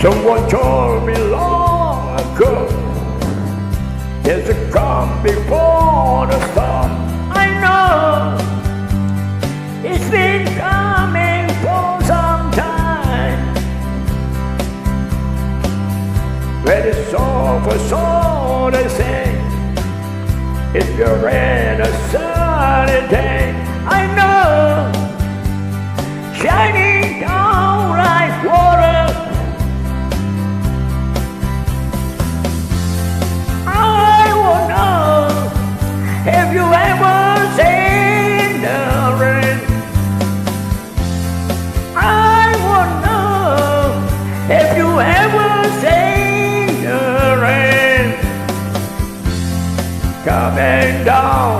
Someone told me long ago, there's a calm before the storm. I know it's been coming for some time. When it's all for so they say, if you're in a sunny day, I know, shining down like water. I won't know if you ever seen the rain. I won't know if you ever seen the rain coming down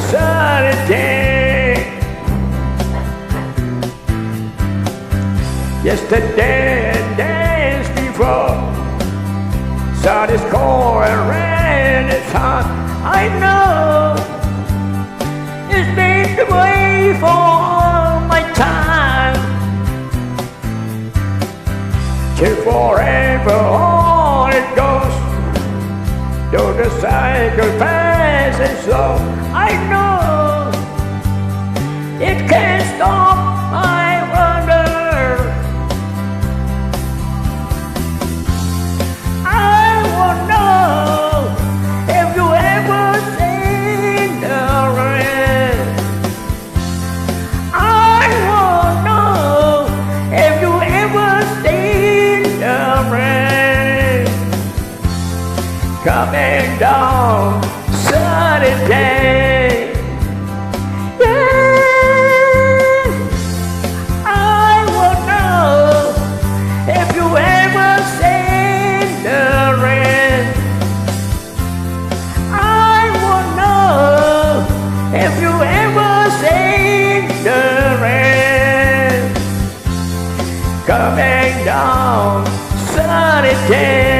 sunny day. Yesterday and days before, sun is cold and rain is hot. I know it's been the way for all my time. Till forever on it goes, though the cycle passes slow. I know it can't stop, I wonder. I won't know if you ever seen the rain. I won't know if you ever seen the rain coming down sunny day. Yeah, I won't know if you ever seen the rain. I won't know if you ever seen the rain coming down sunny day.